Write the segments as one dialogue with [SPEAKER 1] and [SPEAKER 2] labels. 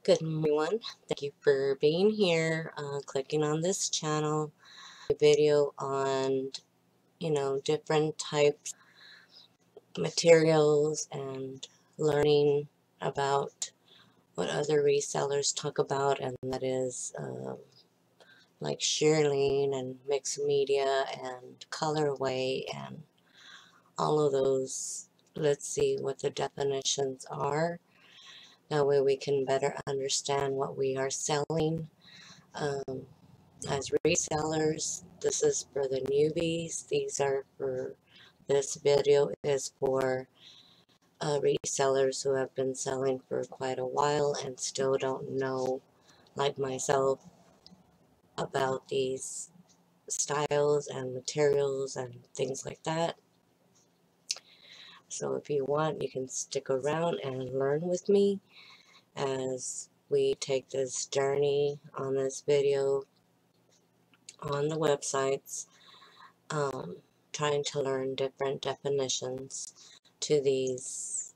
[SPEAKER 1] Good morning, everyone. Thank you for being here, clicking on this channel. A video on, different types of materials and learning about what other resellers talk about, and that is like shearling and mixed media and colorway and all of those. Let's see what the definitions are. That way we can better understand what we are selling. As resellers, this is for the newbies. This video is for resellers who have been selling for quite a while and still don't know, like myself, about these styles and materials and things like that. So if you want, you can stick around and learn with me as we take this journey on this video on the websites, trying to learn different definitions to these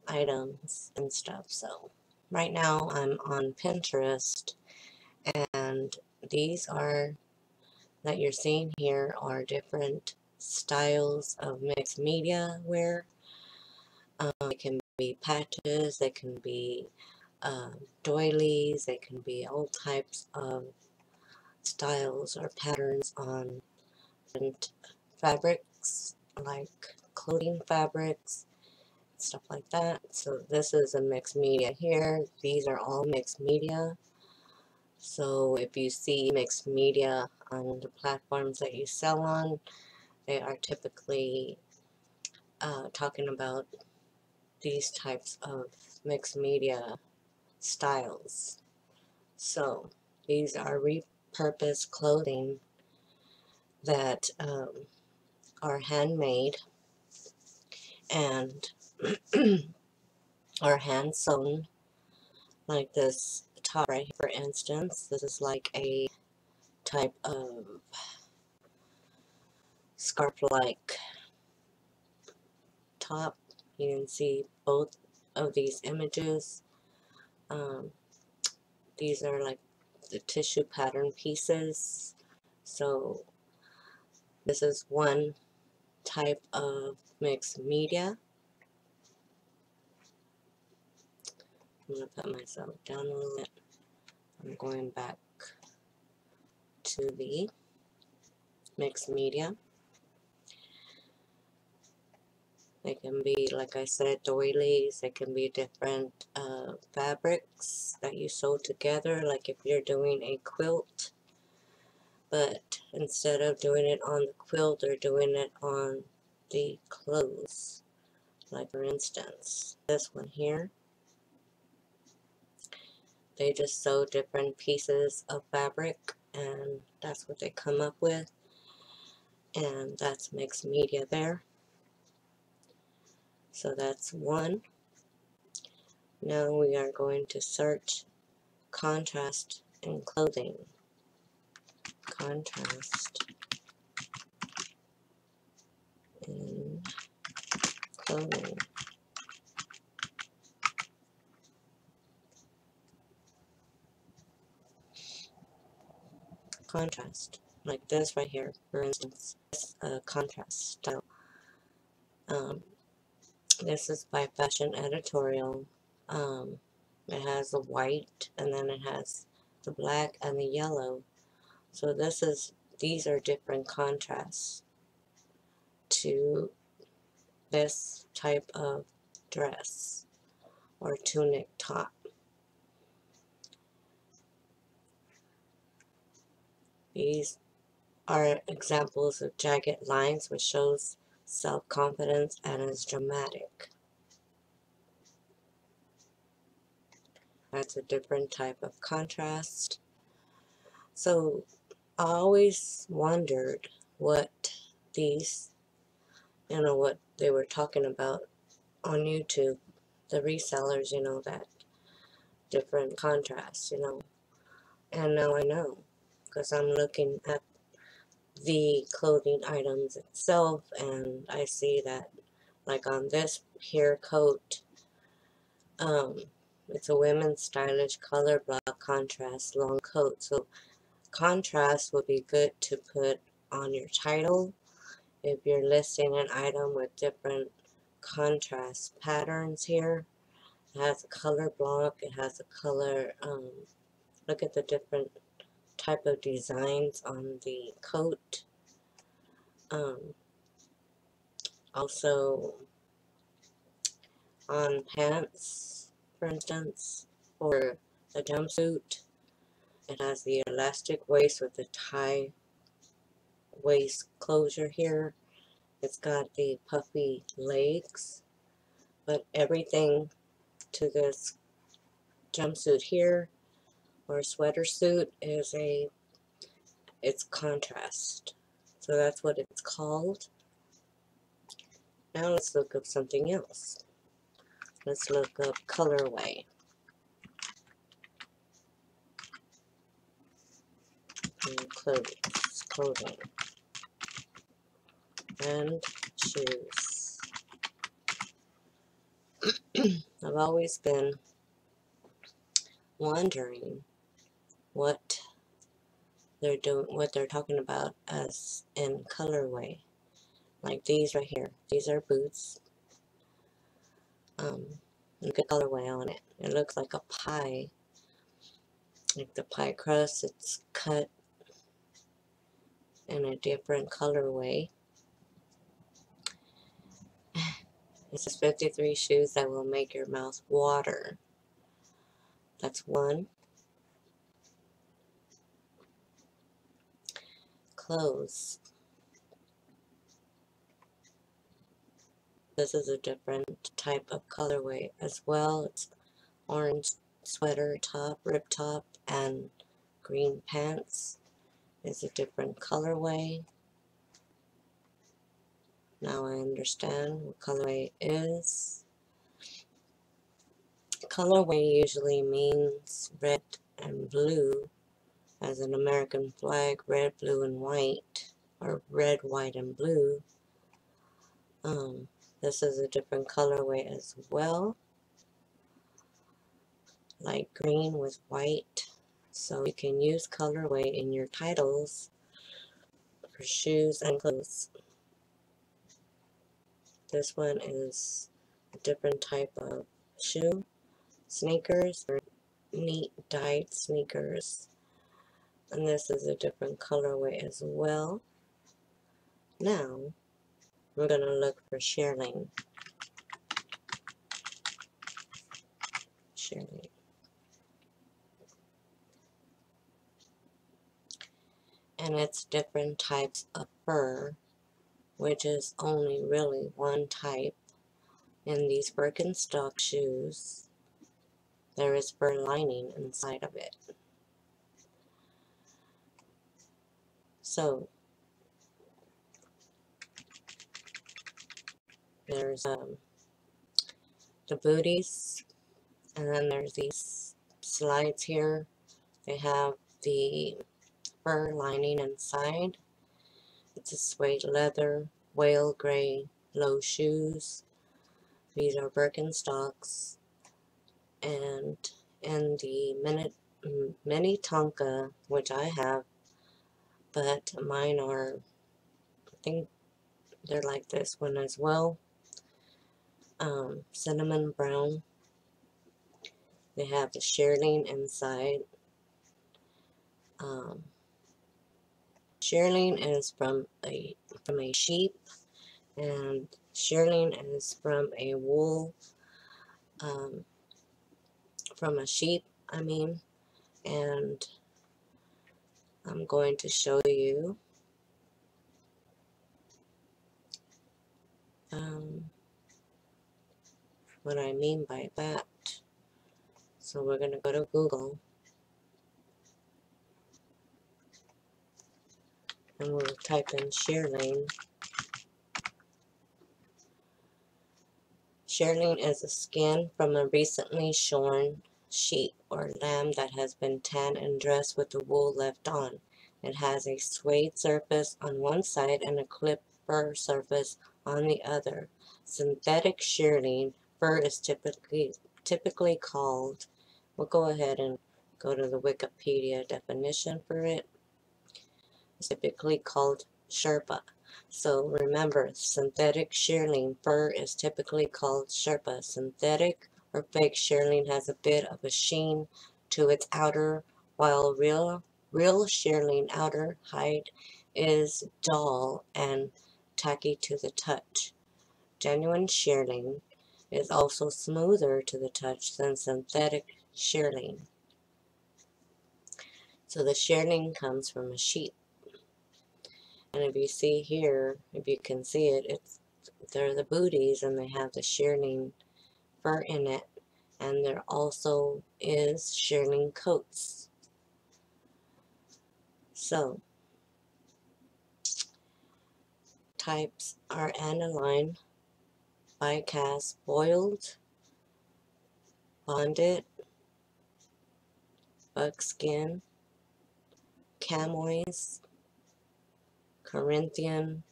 [SPEAKER 1] items and stuff. So right now I'm on Pinterest, and these that you're seeing here are different styles of mixed media wear. They can be patches, they can be doilies, they can be all types of styles or patterns on different fabrics, like clothing fabrics, stuff like that. So this is a mixed media here. These are all mixed media. So if you see mixed media on the platforms that you sell on, they are typically talking about these types of mixed media styles. So these are repurposed clothing that are handmade and are hand sewn, like this top right here, for instance. This is like a type of scarf-like top. You can see both of these images. These are like the tissue pattern pieces. So this is one type of mixed media. I'm going to put myself down a little bit. I'm going back to the mixed media. They can be, like I said, doilies. They can be different fabrics that you sew together, like if you're doing a quilt. But instead of doing it on the quilt, they're doing it on the clothes. Like for instance, this one here. They just sew different pieces of fabric, and that's what they come up with. And that's mixed media there. So that's one. Now we are going to search contrast in clothing. Contrast in clothing. Contrast, like this right here, for instance, this contrast style. This is by Fashion Editorial. It has the white, and then it has the black and the yellow. So these are different contrasts to this type of dress or tunic top. These are examples of jagged lines, which shows self-confidence and is dramatic. That's a different type of contrast. So I always wondered what these, what they were talking about on YouTube, the resellers, that different contrasts, and now I know, because I'm looking at the clothing items itself, and I see that, like on this here coat, It's a women's stylish color block contrast long coat. So contrast would be good to put on your title if you're listing an item with different contrast patterns here. It has a color block, it has a color, look at the different type of designs on the coat. Also on pants, for instance, or a jumpsuit, it has the elastic waist with the tie waist closure here. It's got the puffy legs, but everything to this jumpsuit here or sweater suit is it's contrast. So that's what it's called. Now let's look up something else. Let's look up colorway. And clothing, and shoes. I've always been wondering what they're doing, what they're talking about as in colorway. Like these right here. These are boots. Look at colorway on it. It looks like a pie. Like the pie crust, it's cut in a different colorway. It says 53 shoes that will make your mouth water. That's one. Clothes. This is a different type of colorway as well. It's orange sweater top, rib top, and green pants. Is a different colorway. Now I understand what colorway is. Colorway usually means red and blue, as an American flag, red, blue, and white, or red, white, and blue. This is a different colorway as well, like green with white. So you can use colorway in your titles for shoes and clothes. This one is a different type of shoe. Sneakers are neat dyed sneakers. And this is a different colorway as well. Now, we're going to look for shearling. Shearling. And it's different types of fur, which is only really one type. In these Birkenstock shoes, there is fur lining inside of it. So, there's the booties, and then there's these slides here. They have the fur lining inside. It's a suede leather, whale gray, low shoes. These are Birkenstocks. And in the mini Tonka, which I have, but mine are, I think they're like this one as well. Cinnamon brown. They have the shearling inside. Shearling is from a sheep, and shearling is from a wool, from a sheep, I mean, and I'm going to show you what I mean by that. So we're going to go to Google, and we'll type in shearling. Shearling is a skin from a recently shorn sheep or lamb that has been tanned and dressed with the wool left on. It has a suede surface on one side and a clipped fur surface on the other. Synthetic shearling fur is typically called, we'll go ahead and go to the Wikipedia definition for it. It's typically called Sherpa. So remember, synthetic shearling fur is typically called Sherpa. Synthetic or fake shearling has a bit of a sheen to its outer, while real shearling outer hide is dull and tacky to the touch. Genuine shearling is also smoother to the touch than synthetic shearling. So the shearling comes from a sheep. And if you see here, if you can see it, they're the booties and they have the shearling fur in it. And there also is shearling coats. So, types are aniline, bicast, boiled, bonded, buckskin, camois, Corinthian,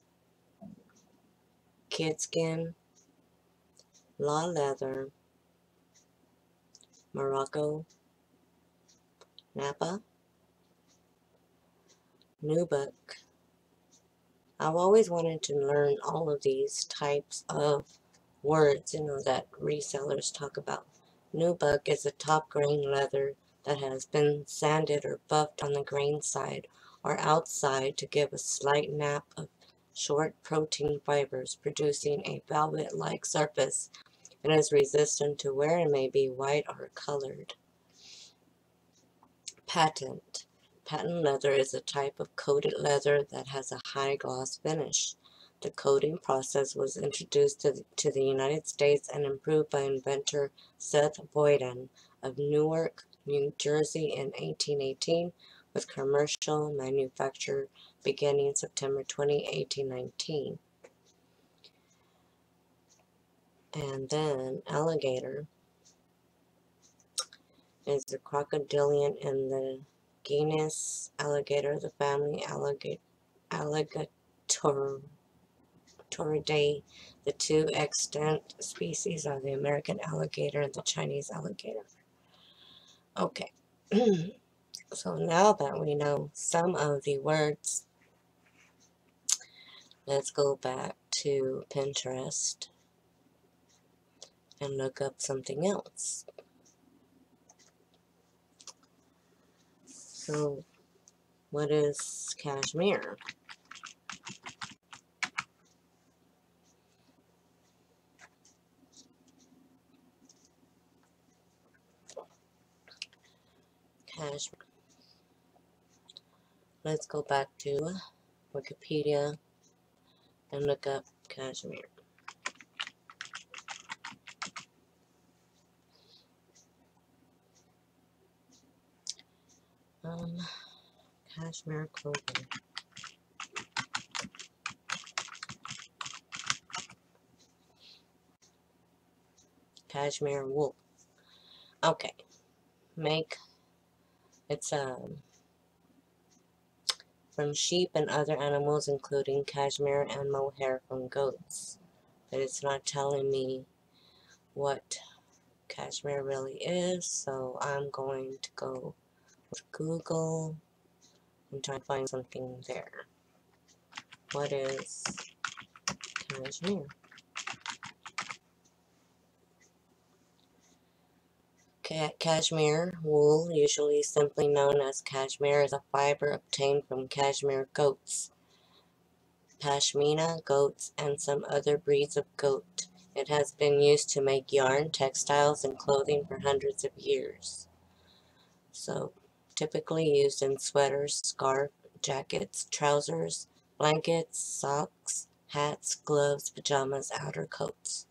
[SPEAKER 1] kidskin, law leather, Morocco, Napa, nubuck. I've always wanted to learn all of these types of words, that resellers talk about. Nubuck is a top grain leather that has been sanded or buffed on the grain side or outside to give a slight nap of short protein fibers, producing a velvet-like surface, and is resistant to wear and may be white or colored. Patent. Patent leather is a type of coated leather that has a high gloss finish. The coating process was introduced to the United States and improved by inventor Seth Boyden of Newark, New Jersey in 1818, with commercial manufacture beginning September 20, 1819. And then alligator is the crocodilian in the genus Alligator, the family Alligatoridae. The two extant species are the American alligator and the Chinese alligator. Okay, so now that we know some of the words, let's go back to Pinterest and look up something else. So, what is cashmere? Cashmere. Let's go back to Wikipedia and look up cashmere. Cashmere clothing. Cashmere wool. Okay, it's from sheep and other animals, including cashmere and mohair from goats. But it's not telling me what cashmere really is, so I'm going to go with Google and try to find something there. What is cashmere? Cashmere wool, usually simply known as cashmere, is a fiber obtained from cashmere goats, pashmina goats, and some other breeds of goat. It has been used to make yarn, textiles, and clothing for hundreds of years. So, typically used in sweaters, scarf, jackets, trousers, blankets, socks, hats, gloves, pajamas, outer coats.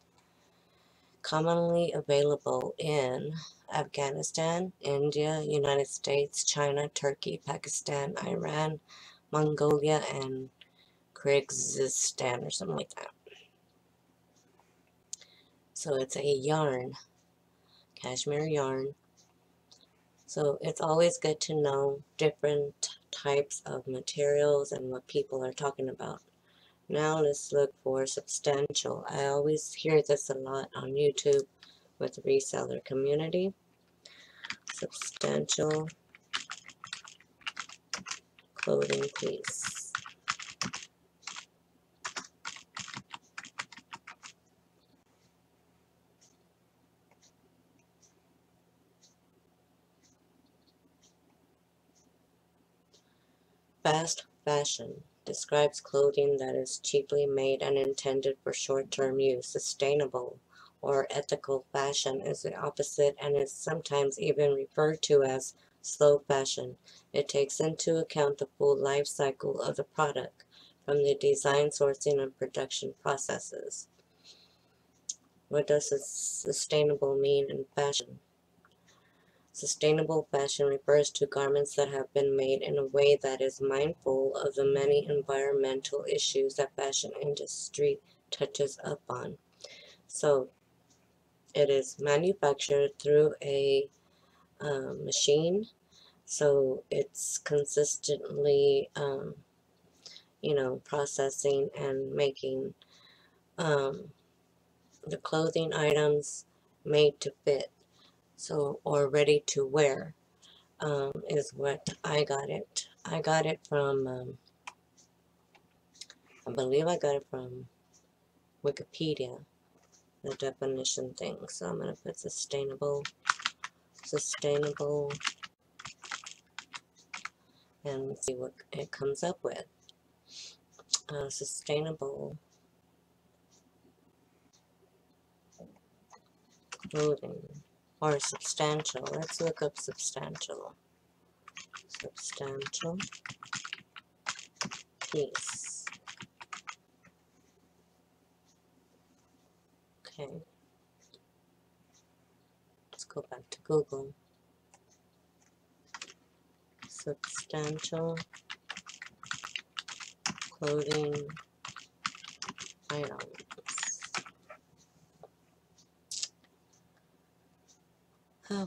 [SPEAKER 1] Commonly available in Afghanistan, India, United States, China, Turkey, Pakistan, Iran, Mongolia, and Kyrgyzstan or something like that. So it's a yarn, cashmere yarn. So it's always good to know different types of materials and what people are talking about. Now let's look for substantial. I always hear this a lot on YouTube with the reseller community. Substantial clothing piece. Fast fashion describes clothing that is cheaply made and intended for short-term use. Sustainable or ethical fashion is the opposite and is sometimes even referred to as slow fashion. It takes into account the full life cycle of the product, from the design, sourcing, and production processes. What does sustainable mean in fashion? Sustainable fashion refers to garments that have been made in a way that is mindful of the many environmental issues that fashion industry touches upon. So it is manufactured through a machine, so it's consistently, processing and making the clothing items made to fit, so, or ready to wear. Is what I got it. I got it from, I believe I got it from Wikipedia, the definition thing. So I'm going to put sustainable, and see what it comes up with. Sustainable clothing, or substantial. Let's look up substantial. Substantial piece. Okay. Let's go back to Google. Substantial clothing items.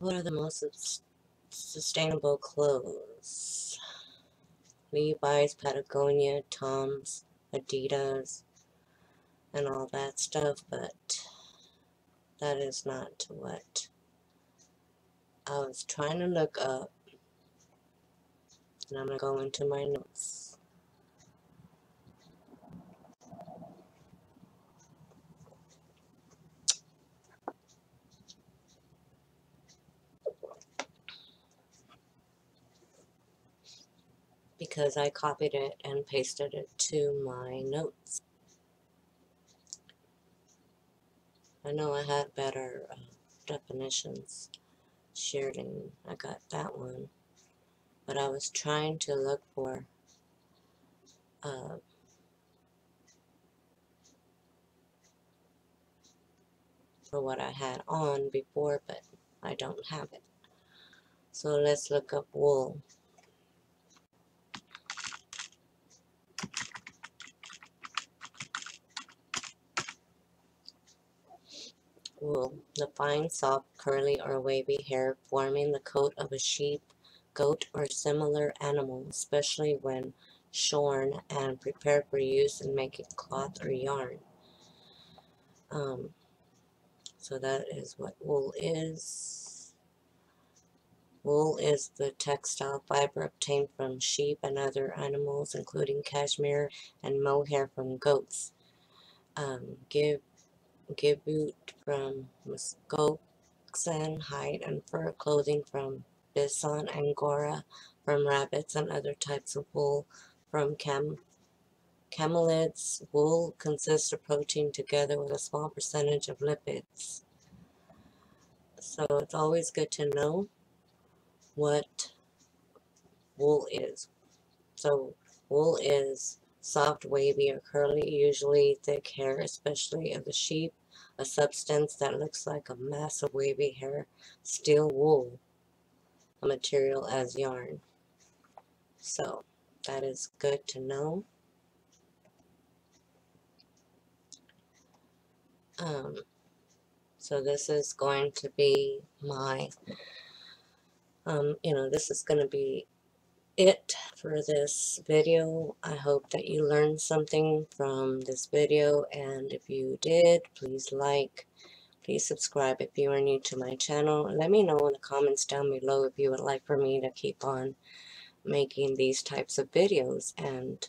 [SPEAKER 1] What are the most sustainable clothes? Levi's, Patagonia, Tom's, Adidas, and all that stuff, but that is not what I was trying to look up. And I'm going to go into my notes. Because I copied it and pasted it to my notes. I know I had better definitions shared, and I got that one. But I was trying to look for what I had on before, but I don't have it. So let's look up wool. Wool, the fine, soft, curly, or wavy hair forming the coat of a sheep, goat, or similar animal, especially when shorn and prepared for use in making cloth or yarn. So that is what wool is. Wool is the textile fiber obtained from sheep and other animals, including cashmere and mohair from goats. Gibboot from muskoxen hide, and fur clothing from bison, angora from rabbits, and other types of wool from camelids. Wool consists of protein together with a small percentage of lipids. So it's always good to know what wool is. So wool is soft, wavy, or curly, usually thick hair, especially of the sheep, a substance that looks like a mass of wavy hair. Steel wool, a material as yarn. So that is good to know. So this is going to be my, this is going to be it for this video. I hope that you learned something from this video, and if you did, please like, Please subscribe if you are new to my channel. Let me know in the comments down below if you would like for me to keep on making these types of videos, and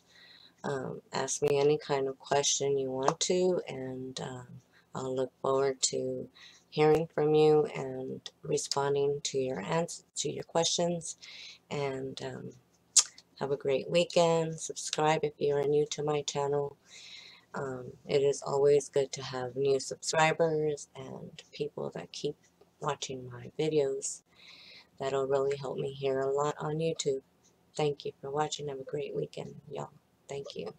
[SPEAKER 1] ask me any kind of question you want to, and I'll look forward to hearing from you and responding to your questions. And have a great weekend. Subscribe if you are new to my channel. It is always good to have new subscribers and people that keep watching my videos. That'll really help me here a lot on YouTube. Thank you for watching. Have a great weekend, y'all. Thank you.